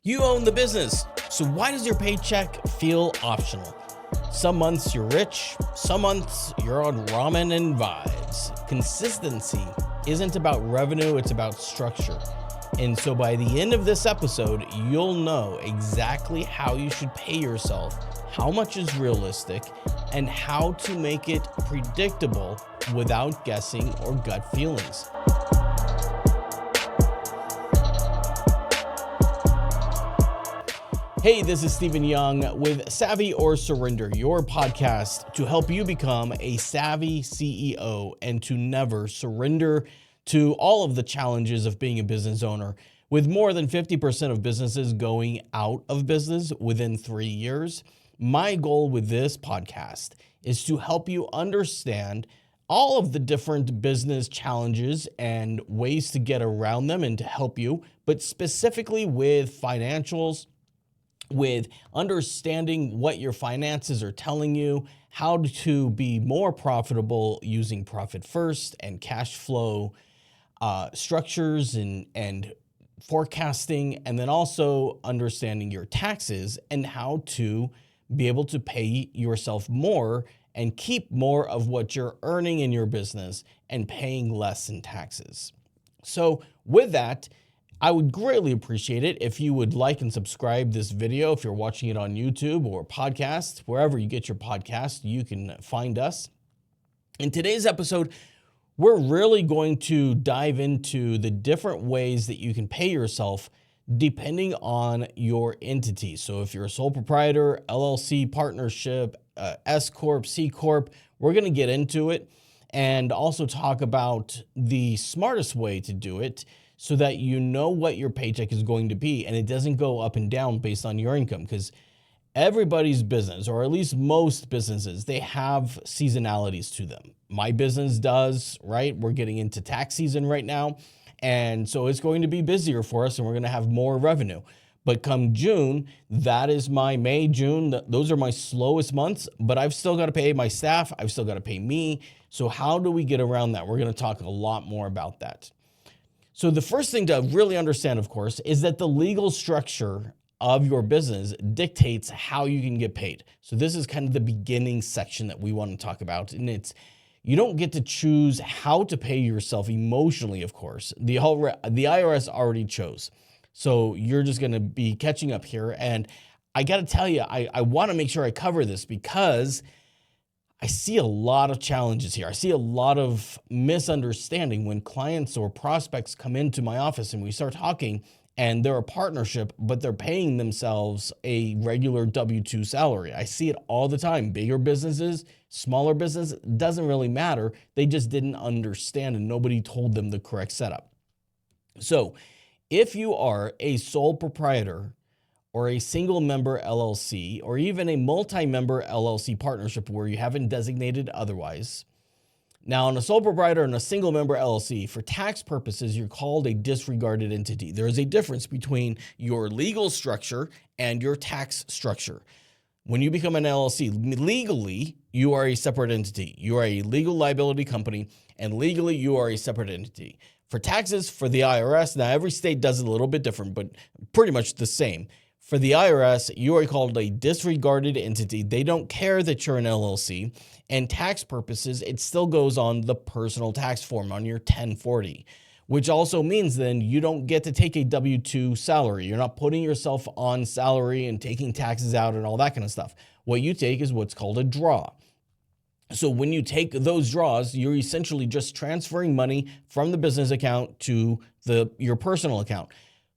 You own the business, so why does your paycheck feel optional? Some months you're rich, some months you're on ramen and vibes. Consistency isn't about revenue, it's about structure. And so by the end of this episode, you'll know exactly how you should pay yourself, how much is realistic, and how to make it predictable without guessing or gut feelings. Hey, this is Stephen Young with Savvy or Surrender, your podcast to help you become a savvy CEO and to never surrender to all of the challenges of being a business owner. With more than 50% of businesses going out of business within 3 years, my goal with this podcast is to help you understand all of the different business challenges and ways to get around them and to help you, but specifically with financials, with understanding what your finances are telling you, how to be more profitable using profit first and cash flow structures and forecasting, and then also understanding your taxes and how to be able to pay yourself more and keep more of what you're earning in your business and paying less in taxes. So with that, I would greatly appreciate it if you would like and subscribe this video. If you're watching it on YouTube or podcast, wherever you get your podcast, you can find us. In today's episode, we're really going to dive into the different ways that you can pay yourself depending on your entity. So if you're a sole proprietor, LLC, partnership, S Corp, C Corp, we're going to get into it and also talk about the smartest way to do it, so that you know what your paycheck is going to be and it doesn't go up and down based on your income, because everybody's business, or at least most businesses, they have seasonalities to them. My business does, right? We're getting into tax season right now, and so it's going to be busier for us and we're going to have more revenue. But come June, that is my May, June, those are my slowest months, but I've still got to pay my staff, I've still got to pay me. So how do we get around that? We're going to talk a lot more about that. So the first thing to really understand, of course, is that the legal structure of your business dictates how you can get paid. So this is kind of the beginning section that we want to talk about. And it's, you don't get to choose how to pay yourself emotionally, of course. The IRS already chose. So you're just going to be catching up here. And I got to tell you, I want to make sure I cover this because I see a lot of challenges here. I see a lot of misunderstanding when clients or prospects come into my office and we start talking and they're a partnership, but they're paying themselves a regular W-2 salary. I see it all the time. Bigger businesses, smaller business, doesn't really matter. They just didn't understand and nobody told them the correct setup. So if you are a sole proprietor or a single member LLC, or even a multi-member LLC partnership where you haven't designated otherwise. Now, on a sole proprietor and a single member LLC, for tax purposes, you're called a disregarded entity. There is a difference between your legal structure and your tax structure. When you become an LLC, legally, you are a separate entity. You are a legal liability company, and legally, you are a separate entity. For taxes, for the IRS, now every state does it a little bit different, but pretty much the same. For the IRS, you are called a disregarded entity. They don't care that you're an LLC. And tax purposes, it still goes on the personal tax form on your 1040, which also means then you don't get to take a W-2 salary. You're not putting yourself on salary and taking taxes out and all that kind of stuff. What you take is what's called a draw. So when you take those draws, you're essentially just transferring money from the business account to your personal account.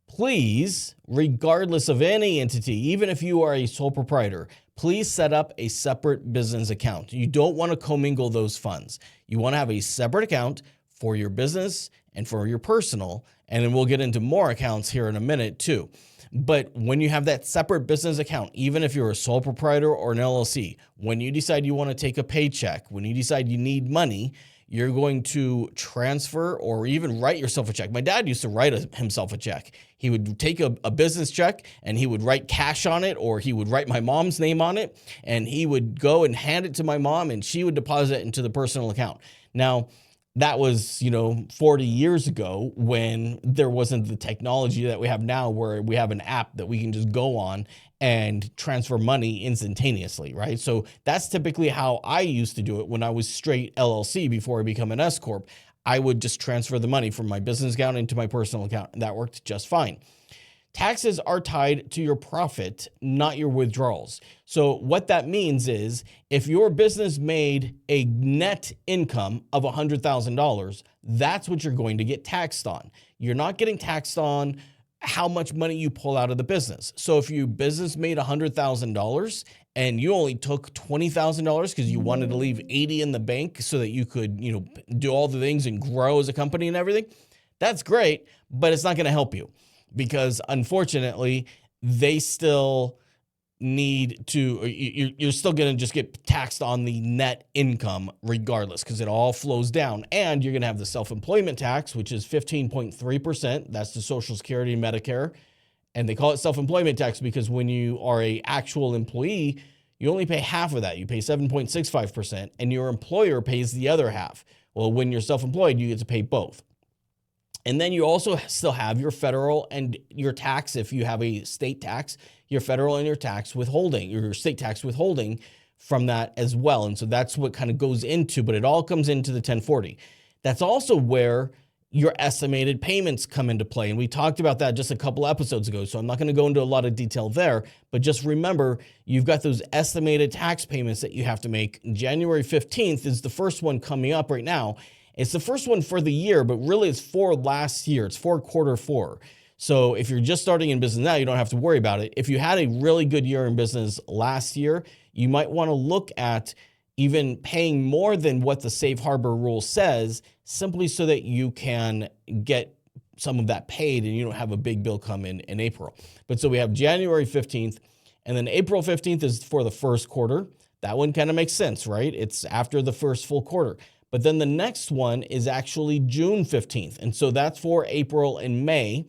Please, regardless of any entity, even if you are a sole proprietor, please set up a separate business account. You don't want to commingle those funds. You want to have a separate account for your business and for your personal, and then we'll get into more accounts here in a minute too. But when you have that separate business account, even if you're a sole proprietor or an LLC, when you decide you want to take a paycheck, when you decide you need money, you're going to transfer or even write yourself a check. My dad used to write himself a check. He would take a business check and he would write cash on it, or he would write my mom's name on it, and he would go and hand it to my mom and she would deposit it into the personal account. Now, that was, 40 years ago when there wasn't the technology that we have now where we have an app that we can just go on and transfer money instantaneously, right? So that's typically how I used to do it when I was straight LLC before I become an S Corp. I would just transfer the money from my business account into my personal account, and that worked just fine. Taxes are tied to your profit, not your withdrawals. So what that means is if your business made a net income of $100,000, that's what you're going to get taxed on. You're not getting taxed on how much money you pull out of the business. So if your business made $100,000 and you only took $20,000 because you wanted to leave 80 in the bank so that you could, do all the things and grow as a company and everything, that's great, but it's not going to help you. Because unfortunately, they still need to, you're still going to just get taxed on the net income regardless, because it all flows down. And you're going to have the self-employment tax, which is 15.3%. That's the Social Security and Medicare. And they call it self-employment tax because when you are an actual employee, you only pay half of that. You pay 7.65%, and your employer pays the other half. Well, when you're self-employed, you get to pay both. And then you also still have your federal and your tax. If you have a state tax, your federal and your tax withholding, your state tax withholding from that as well. And so that's what kind of goes into, but it all comes into the 1040. That's also where your estimated payments come into play. And we talked about that just a couple episodes ago. So I'm not going to go into a lot of detail there, but just remember, you've got those estimated tax payments that you have to make. January 15th is the first one coming up right now. It's the first one for the year, but really it's for last year. It's for quarter four. So if you're just starting in business now, you don't have to worry about it. If you had a really good year in business last year, you might want to look at even paying more than what the safe harbor rule says, simply so that you can get some of that paid and you don't have a big bill come in April. But so we have January 15th, and then April 15th is for the first quarter. That one kind of makes sense, right? It's after the first full quarter. But then the next one is actually June 15th. And so that's for April and May.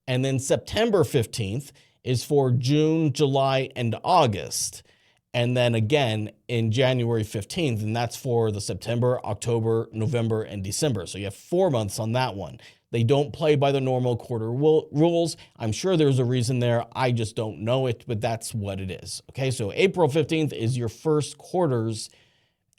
And then September 15th is for June, July, and August. And then again in January 15th, and that's for the September, October, November, and December. So you have 4 months on that one. They don't play by the normal quarter rules. I'm sure there's a reason there. I just don't know it, but that's what it is. Okay, so April 15th is your first quarter's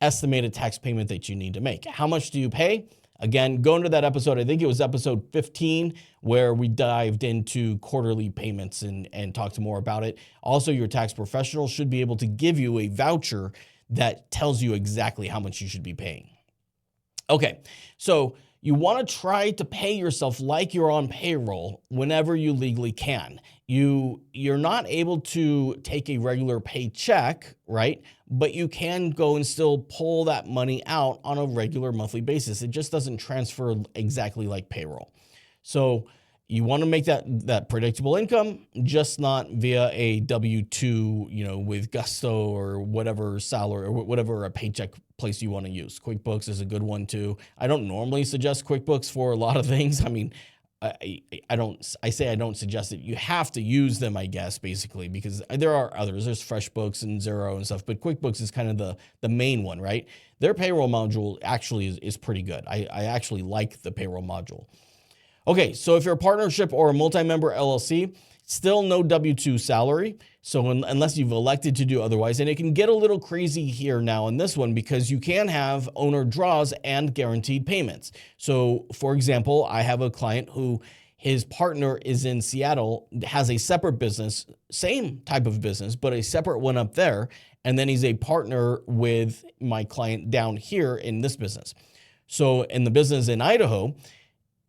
estimated tax payment that you need to make. How much do you pay? Again, go into that episode. I think it was episode 15 where we dived into quarterly payments and talked more about it. Also, your tax professional should be able to give you a voucher that tells you exactly how much you should be paying. Okay, so you want to try to pay yourself like you're on payroll whenever you legally can. You're not able to take a regular paycheck, right? But you can go and still pull that money out on a regular monthly basis. It just doesn't transfer exactly like payroll. So you want to make that predictable income, just not via a W-2, with Gusto or whatever salary or whatever a paycheck place you want to use. QuickBooks is a good one too. I don't normally suggest QuickBooks for a lot of things. I mean, I don't suggest it. You have to use them, I guess, basically, because there are others. There's FreshBooks and Xero and stuff, but QuickBooks is kind of the main one, right? Their payroll module actually is pretty good. I actually like the payroll module. Okay, so if you're a partnership or a multi-member LLC, still no W-2 salary. So unless you've elected to do otherwise, and it can get a little crazy here now in this one because you can have owner draws and guaranteed payments. So for example, I have a client who his partner is in Seattle, has a separate business, same type of business, but a separate one up there. And then he's a partner with my client down here in this business. So in the business in Idaho,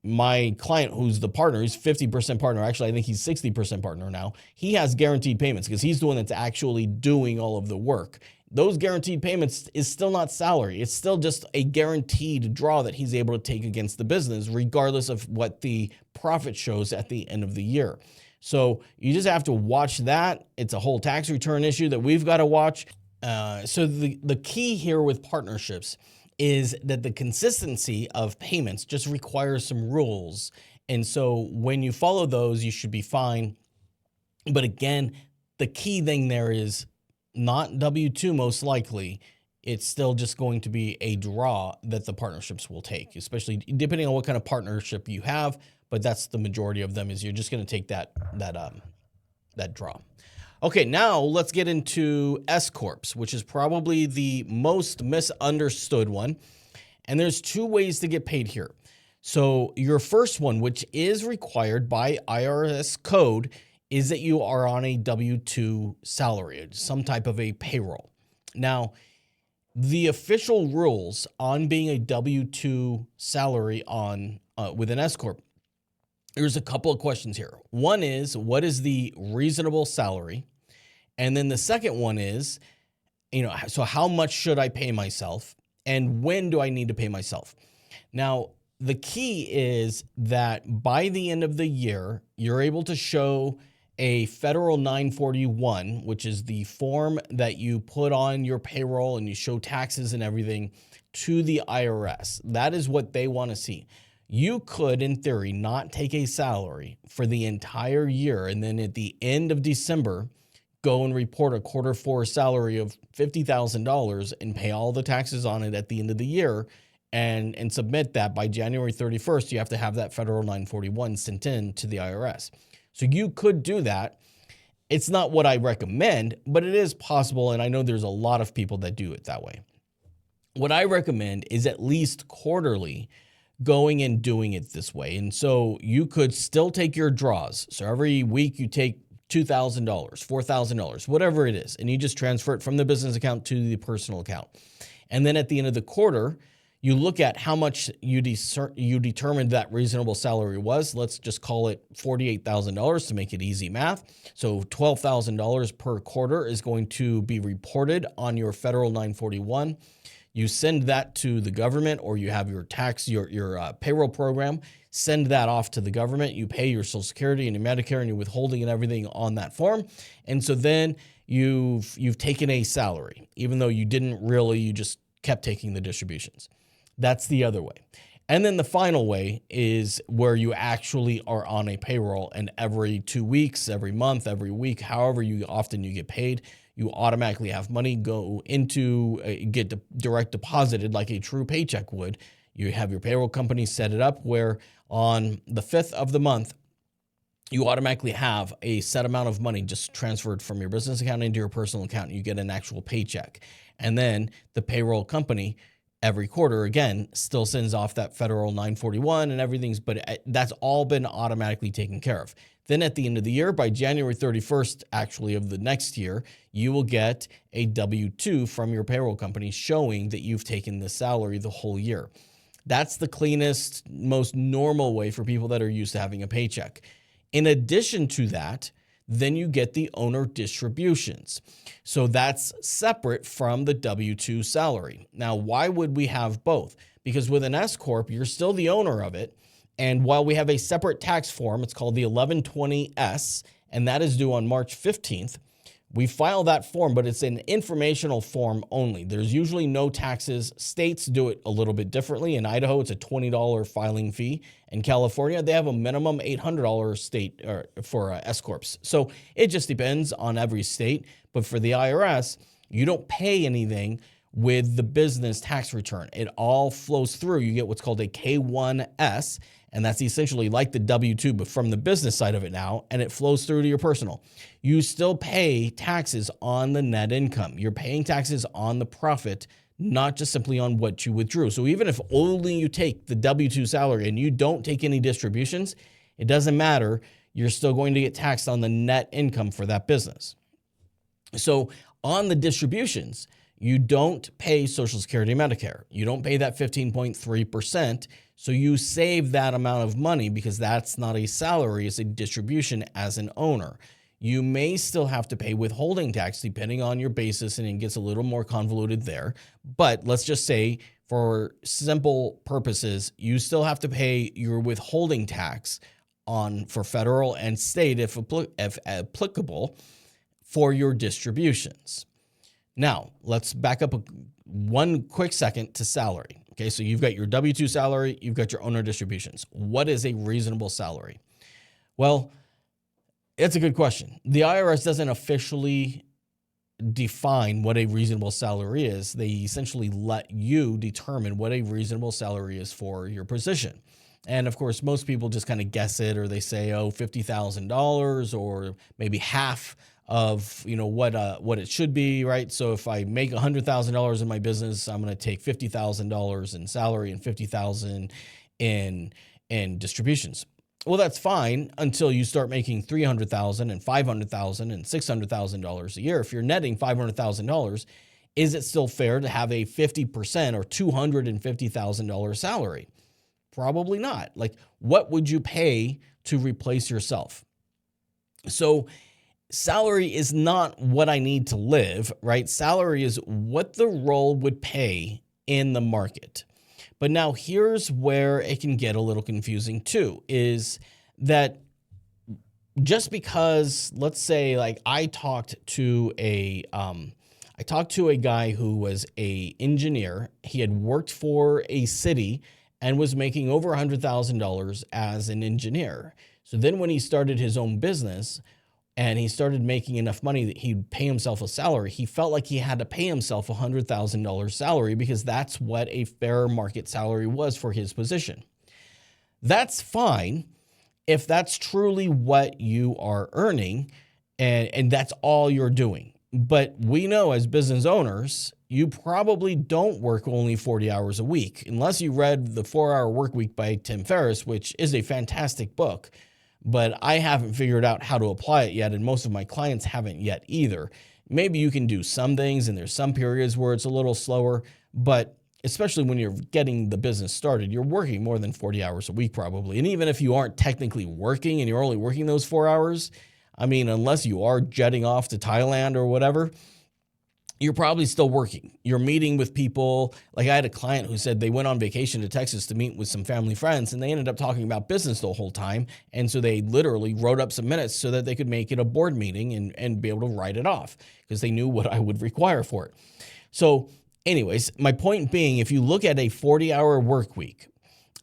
my client who's the partner, he's 50% partner. Actually, I think he's 60% partner now. He has guaranteed payments because he's the one that's actually doing all of the work. Those guaranteed payments is still not salary. It's still just a guaranteed draw that he's able to take against the business, regardless of what the profit shows at the end of the year. So you just have to watch that. It's a whole tax return issue that we've got to watch. So the key here with partnerships is that the consistency of payments just requires some rules. And so when you follow those, you should be fine. But again, the key thing there is not W-2 most likely. it's still just going to be a draw that the partnerships will take, especially depending on what kind of partnership you have. But that's the majority of them, is you're just going to take that draw. Okay, now let's get into S Corps, which is probably the most misunderstood one. And there's two ways to get paid here. So your first one, which is required by IRS code, is that you are on a W-2 salary, some type of a payroll. Now, the official rules on being a W-2 salary on with an S Corp, there's a couple of questions here. One is, what is the reasonable salary? And then the second one is, so how much should I pay myself? And when do I need to pay myself? Now, the key is that by the end of the year, you're able to show a federal 941, which is the form that you put on your payroll and you show taxes and everything to the IRS. That is what they want to see. You could, in theory, not take a salary for the entire year, and then at the end of December, go and report a Q4 salary of $50,000 and pay all the taxes on it at the end of the year, and submit that by January 31st. You have to have that federal 941 sent in to the IRS. So you could do that. It's not what I recommend, but it is possible, and I know there's a lot of people that do it that way. What I recommend is at least quarterly going and doing it this way. And so you could still take your draws. So every week you take $2,000, $4,000, whatever it is, and you just transfer it from the business account to the personal account. And then at the end of the quarter, you look at how much you determined that reasonable salary was. Let's just call it $48,000 to make it easy math. So $12,000 per quarter is going to be reported on your federal 941. You send that to the government, or you have your payroll program, send that off to the government. You pay your Social Security and your Medicare and your withholding and everything on that form. And so then you've taken a salary, even though you didn't really, you just kept taking the distributions. That's the other way. And then the final way is where you actually are on a payroll, and every 2 weeks, every month, every week, however often you get paid, you automatically have money go into, get direct deposited like a true paycheck would. You have your payroll company set it up where on the 5th of the month, you automatically have a set amount of money just transferred from your business account into your personal account. You get an actual paycheck. And then the payroll company every quarter, again, still sends off that federal 941 and everything's, but that's all been automatically taken care of. Then at the end of the year, by January 31st, actually of the next year, you will get a W-2 from your payroll company showing that you've taken the salary the whole year. That's the cleanest, most normal way for people that are used to having a paycheck. In addition to that, then you get the owner distributions. So that's separate from the W-2 salary. Now, why would we have both? Because with an S Corp, you're still the owner of it. And while we have a separate tax form, it's called the 1120S, and that is due on March 15th. We file that form, but it's an informational form only. There's usually no taxes. States do it a little bit differently. In Idaho, it's a $20 filing fee. In California, they have a minimum $800 state for S Corps. So it just depends on every state. But for the IRS, you don't pay anything with the business tax return. It all flows through. You get what's called a K1S, and that's essentially like the W-2, but from the business side of it now, and it flows through to your personal. You still pay taxes on the net income. You're paying taxes on the profit, not just simply on what you withdrew. So even if only you take the W-2 salary and you don't take any distributions, it doesn't matter. You're still going to get taxed on the net income for that business. So on the distributions, you don't pay Social Security and Medicare. You don't pay that 15.3%. So you save that amount of money because that's not a salary, it's a distribution as an owner. You may still have to pay withholding tax depending on your basis, and it gets a little more convoluted there. But let's just say for simple purposes, you still have to pay your withholding tax for federal and state if applicable for your distributions. Now, let's back up one quick second to salary. Okay, so you've got your W-2 salary, you've got your owner distributions. What is a reasonable salary? Well, it's a good question. The IRS doesn't officially define what a reasonable salary is. They essentially let you determine what a reasonable salary is for your position. And of course, most people just kind of guess it, or they say, oh, $50,000, or maybe half of, what it should be, right? So if I make $100,000 in my business, I'm going to take $50,000 in salary and $50,000 in distributions. Well, that's fine until you start making $300,000 and $500,000 and $600,000 a year. If you're netting $500,000, is it still fair to have a 50% or $250,000 salary? Probably not. Like, what would you pay to replace yourself? So salary is not what I need to live, right? Salary is what the role would pay in the market. But now here's where it can get a little confusing too, is that just because, let's say, like I talked to a guy who was an engineer. He had worked for a city and was making over $100,000 as an engineer. So then when he started his own business and he started making enough money that he'd pay himself a salary, he felt like he had to pay himself a $100,000 salary because that's what a fair market salary was for his position. That's fine if that's truly what you are earning and that's all you're doing. But we know as business owners, you probably don't work only 40 hours a week, unless you read The 4-Hour Workweek by Tim Ferriss, which is a fantastic book, but I haven't figured out how to apply it yet, and most of my clients haven't yet either. Maybe you can do some things, and there's some periods where it's a little slower, but especially when you're getting the business started, you're working more than 40 hours a week probably. And even if you aren't technically working and you're only working those 4 hours, I mean, unless you are jetting off to Thailand or whatever, you're probably still working. You're meeting with people. Like I had a client who said they went on vacation to Texas to meet with some family friends, and they ended up talking about business the whole time. And so they literally wrote up some minutes so that they could make it a board meeting and be able to write it off because they knew what I would require for it. So anyways, my point being, if you look at a 40-hour work week,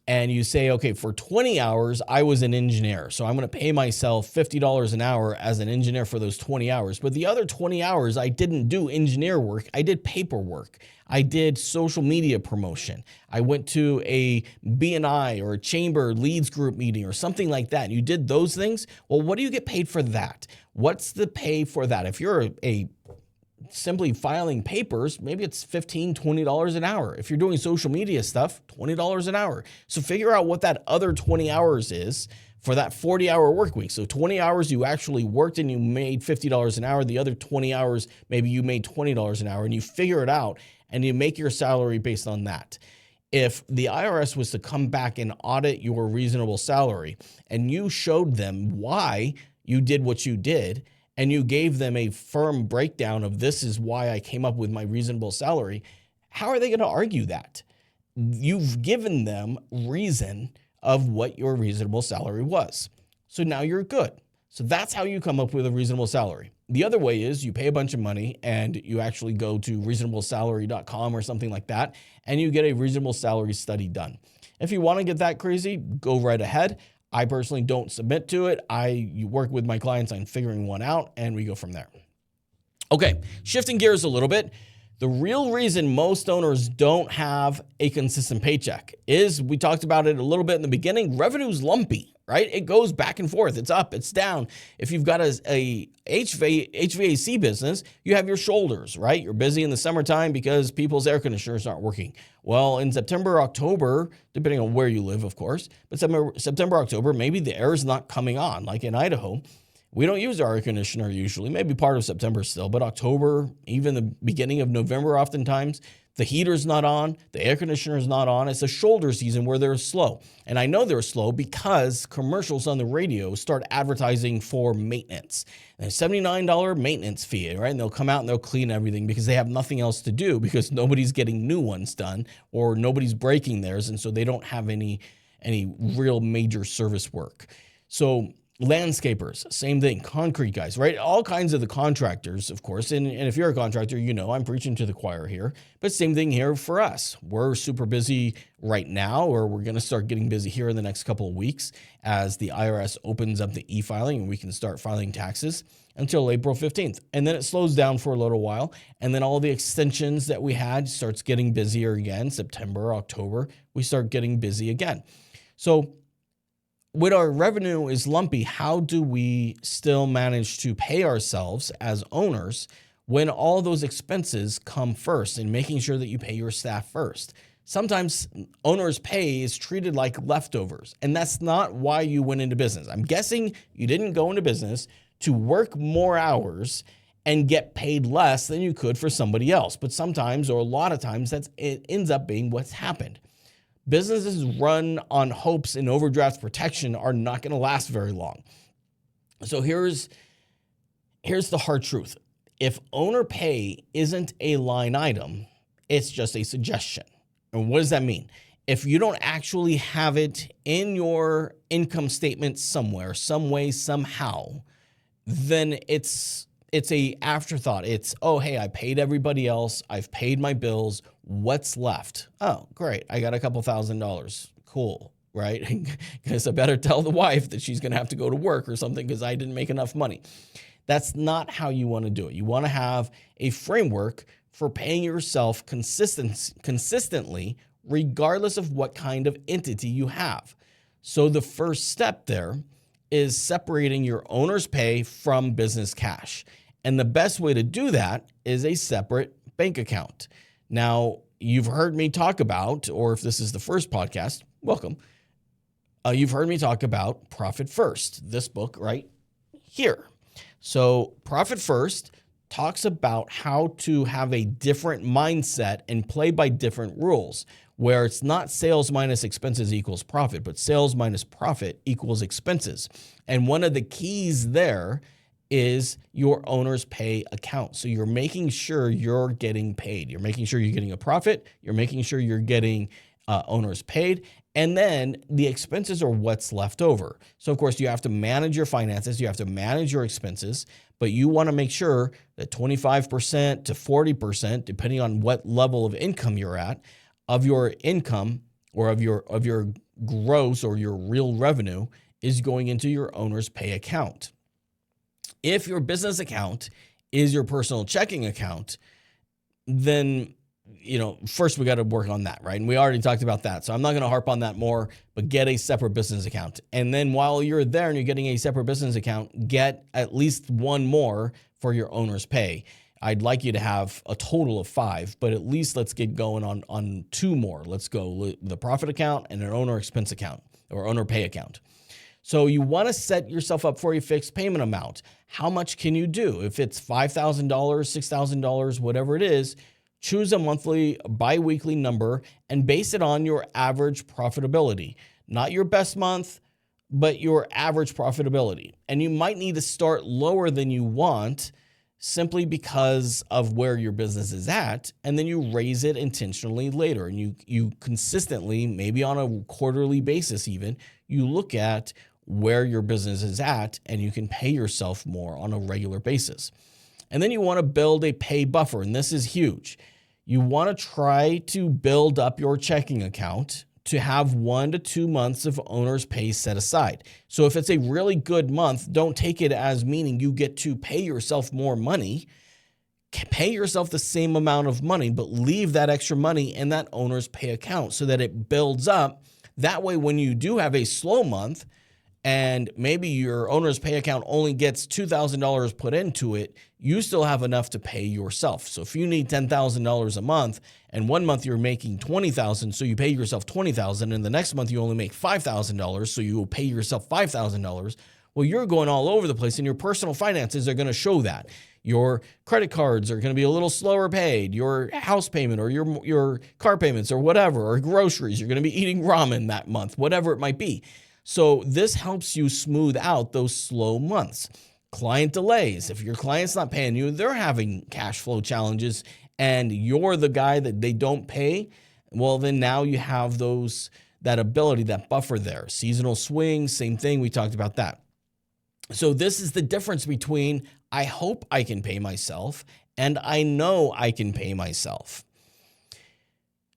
and you say, okay, for 20 hours, I was an engineer, so I'm going to pay myself $50 an hour as an engineer for those 20 hours. But the other 20 hours, I didn't do engineer work. I did paperwork. I did social media promotion. I went to a B&I or a chamber leads group meeting or something like that. And you did those things. Well, what do you get paid for that? What's the pay for that? If you're a simply filing papers, maybe it's $15, $20 an hour. If you're doing social media stuff, $20 an hour. So figure out what that other 20 hours is for that 40-hour work week. So 20 hours you actually worked and you made $50 an hour. The other 20 hours, maybe you made $20 an hour, and you figure it out and you make your salary based on that. If the IRS was to come back and audit your reasonable salary and you showed them why you did what you did, and you gave them a firm breakdown of this is why I came up with my reasonable salary, how are they going to argue that? You've given them reason of what your reasonable salary was. So now you're good. So that's how you come up with a reasonable salary. The other way is you pay a bunch of money and you actually go to reasonablesalary.com or something like that, and you get a reasonable salary study done. If you want to get that crazy, go right ahead. I personally don't submit to it. You work with my clients on figuring one out, and we go from there. Okay, shifting gears a little bit. The real reason most owners don't have a consistent paycheck is, we talked about it a little bit in the beginning, revenue's lumpy, right? It goes back and forth. It's up, it's down. If you've got a HVAC business, you have your shoulders, right? You're busy in the summertime because people's air conditioners aren't working. Well, in September, October, depending on where you live, of course, but September, October, maybe the air is not coming on. Like in Idaho, we don't use our air conditioner usually, maybe part of September still, but October, even the beginning of November, oftentimes, the heater's not on, the air conditioner's not on. It's a shoulder season where they're slow. And I know they're slow because commercials on the radio start advertising for maintenance. And a $79 maintenance fee, right? And they'll come out and they'll clean everything because they have nothing else to do because nobody's getting new ones done or nobody's breaking theirs. And so they don't have any real major service work. So Landscapers, same thing. Concrete guys, right? All kinds of the contractors, of course. And if you're a contractor, you know I'm preaching to the choir here. But same thing here for us. We're super busy right now, or we're going to start getting busy here in the next couple of weeks as the IRS opens up the e-filing and we can start filing taxes until April 15th. And then it slows down for a little while. And then all the extensions that we had starts getting busier again. September, October, we start getting busy again. So when our revenue is lumpy, how do we still manage to pay ourselves as owners when all those expenses come first, and making sure that you pay your staff first? Sometimes owners' pay is treated like leftovers, and that's not why you went into business. I'm guessing you didn't go into business to work more hours and get paid less than you could for somebody else. But sometimes, or a lot of times, it ends up being what's happened. Businesses run on hopes and overdraft protection are not going to last very long. So here's the hard truth. If owner pay isn't a line item, it's just a suggestion. And what does that mean? If you don't actually have it in your income statement somewhere, some way, somehow, then it's a afterthought. It's, oh, hey, I paid everybody else. I've paid my bills. What's left? Oh, great. I got a couple $1,000s. Cool, right? Because I better tell the wife that she's going to have to go to work or something because I didn't make enough money. That's not how you want to do it. You want to have a framework for paying yourself consistently, regardless of what kind of entity you have. So the first step there is separating your owner's pay from business cash. And the best way to do that is a separate bank account. Now, you've heard me talk about, or if this is the first podcast, welcome. You've heard me talk about Profit First, this book right here. So Profit First talks about how to have a different mindset and play by different rules, where it's not sales minus expenses equals profit, but sales minus profit equals expenses. And one of the keys there is your owner's pay account. So you're making sure you're getting paid. You're making sure you're getting a profit. You're making sure you're getting owners paid. And then the expenses are what's left over. So of course you have to manage your finances. You have to manage your expenses, but you want to make sure that 25% to 40%, depending on what level of income you're at, of your income or of your gross or your real revenue is going into your owner's pay account. If your business account is your personal checking account, then, first we got to work on that, right? And we already talked about that. So I'm not going to harp on that more, but get a separate business account. And then while you're there and you're getting a separate business account, get at least one more for your owner's pay. I'd like you to have a total of 5, but at least let's get going on 2 more. Let's go the profit account and an owner expense account or owner pay account. So you want to set yourself up for a fixed payment amount. How much can you do? If it's $5,000, $6,000, whatever it is, choose a monthly, biweekly number and base it on your average profitability. Not your best month, but your average profitability. And you might need to start lower than you want simply because of where your business is at, and then you raise it intentionally later. And you consistently, maybe on a quarterly basis even, you look at where your business is at and you can pay yourself more on a regular basis. And then you want to build a pay buffer, and this is huge. You want to try to build up your checking account to have 1 to 2 months of owner's pay set aside. So if it's a really good month, don't take it as meaning you get to pay yourself more money. Pay yourself the same amount of money, but leave that extra money in that owner's pay account so that it builds up. That way, when you do have a slow month, and maybe your owner's pay account only gets $2,000 put into it, you still have enough to pay yourself. So if you need $10,000 a month and one month you're making $20,000, so you pay yourself $20,000, and the next month you only make $5,000, so you will pay yourself $5,000. Well, you're going all over the place, and your personal finances are going to show that. Your credit cards are going to be a little slower paid. Your house payment or your car payments or whatever, or groceries, you're going to be eating ramen that month, whatever it might be. So this helps you smooth out those slow months. Client delays. If your client's not paying you, they're having cash flow challenges and you're the guy that they don't pay, well, then now you have that ability, that buffer there. Seasonal swings, same thing. We talked about that. So this is the difference between I hope I can pay myself and I know I can pay myself.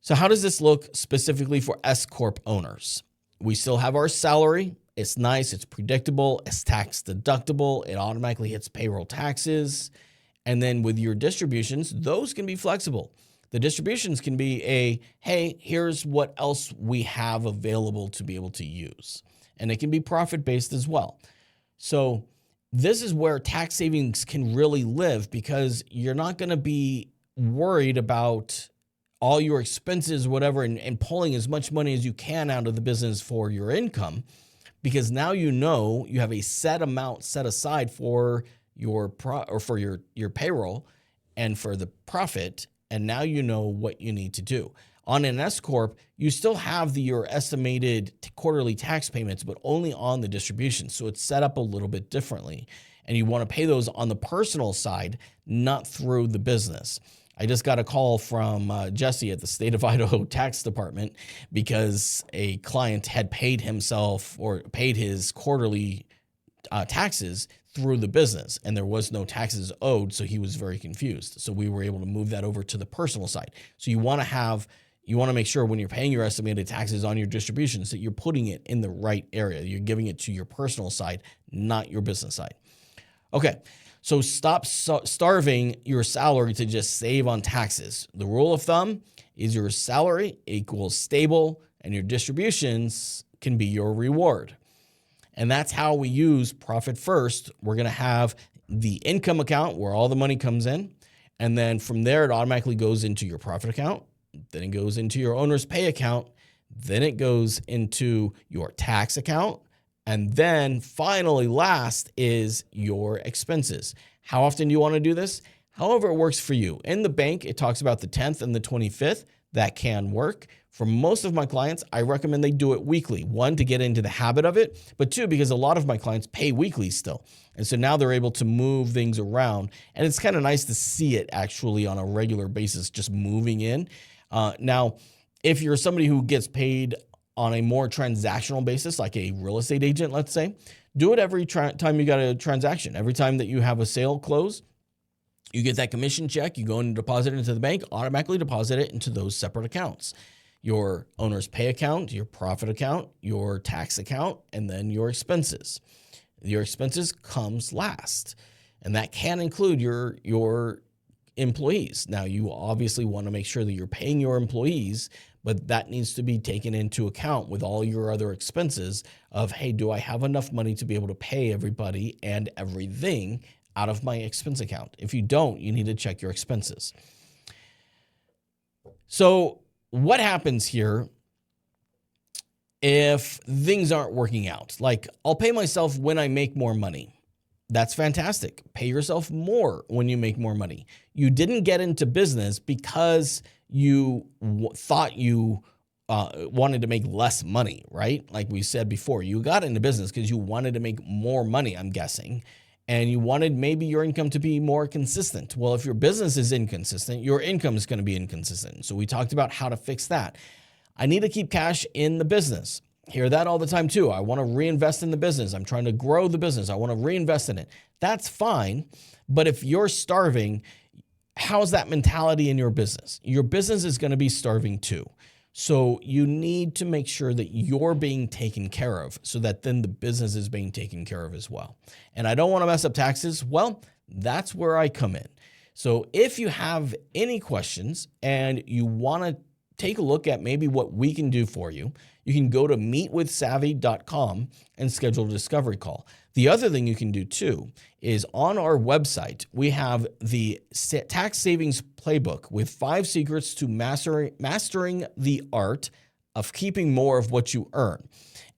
So how does this look specifically for S Corp owners? We still have our salary. It's nice. It's predictable. It's tax deductible. It automatically hits payroll taxes. And then with your distributions, those can be flexible. The distributions can be hey, here's what else we have available to be able to use. And it can be profit-based as well. So this is where tax savings can really live, because you're not going to be worried about all your expenses, whatever, and pulling as much money as you can out of the business for your income, because now you know you have a set amount set aside for your payroll and for the profit, and now you know what you need to do. On an S Corp, you still have your estimated quarterly tax payments, but only on the distribution. So it's set up a little bit differently. And you want to pay those on the personal side, not through the business. I just got a call from Jesse at the state of Idaho tax department because a client had paid himself or paid his quarterly taxes through the business, and there was no taxes owed. So he was very confused. So we were able to move that over to the personal side. So you want to make sure when you're paying your estimated taxes on your distributions that you're putting it in the right area. You're giving it to your personal side, not your business side. Okay, so stop starving your salary to just save on taxes. The rule of thumb is your salary equals stable and your distributions can be your reward. And that's how we use Profit First. We're going to have the income account where all the money comes in. And then from there, it automatically goes into your profit account. Then it goes into your owner's pay account. Then it goes into your tax account. And then finally, last is your expenses. How often do you want to do this? However it works for you. In the bank, it talks about the 10th and the 25th. That can work. For most of my clients, I recommend they do it weekly. One, to get into the habit of it, but two, because a lot of my clients pay weekly still. And so now they're able to move things around. And it's kind of nice to see it actually on a regular basis, just moving in. Now, if you're somebody who gets paid on a more transactional basis, like a real estate agent, let's say, do it every time you got a transaction. Every time that you have a sale close, you get that commission check, you go and deposit it into the bank, automatically deposit it into those separate accounts. Your owner's pay account, your profit account, your tax account, and then your expenses. Your expenses comes last, and that can include your employees. Now, you obviously want to make sure that you're paying your employees, but that needs to be taken into account with all your other expenses of, hey, do I have enough money to be able to pay everybody and everything out of my expense account? If you don't, you need to check your expenses. So what happens here if things aren't working out? Like, I'll pay myself when I make more money. That's fantastic. Pay yourself more when you make more money. You didn't get into business because you thought you wanted to make less money, right? Like we said before, you got into business because you wanted to make more money, I'm guessing, and you wanted maybe your income to be more consistent. Well, if your business is inconsistent, your income is going to be inconsistent. So we talked about how to fix that. I need to keep cash in the business. Hear that all the time too. I want to reinvest in the business. I'm trying to grow the business. I want to reinvest in it. That's fine. But if you're starving, how's that mentality in your business? Your business is going to be starving too. So you need to make sure that you're being taken care of so that then the business is being taken care of as well. And I don't want to mess up taxes. Well, that's where I come in. So if you have any questions and you want to take a look at maybe what we can do for you, you can go to meetwithsavvy.com and schedule a discovery call. The other thing you can do too is on our website, we have the tax savings playbook with 5 secrets to mastering the art of keeping more of what you earn.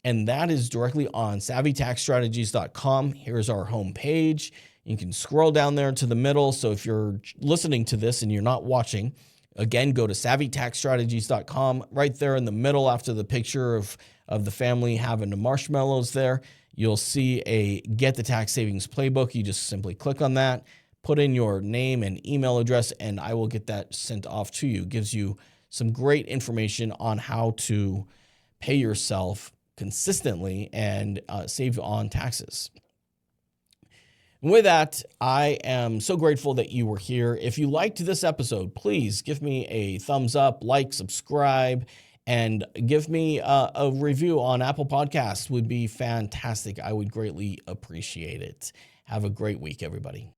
And that is directly on savvytaxstrategies.com. Here's our homepage. You can scroll down there to the middle. So if you're listening to this and you're not watching, again, go to savvytaxstrategies.com. Right there in the middle after the picture of the family having the marshmallows there, you'll see a Get the Tax Savings Playbook. You just simply click on that, put in your name and email address, and I will get that sent off to you. It gives you some great information on how to pay yourself consistently and save on taxes. And with that, I am so grateful that you were here. If you liked this episode, please give me a thumbs up, like, subscribe, and give me a review on Apple Podcasts would be fantastic. I would greatly appreciate it. Have a great week, everybody.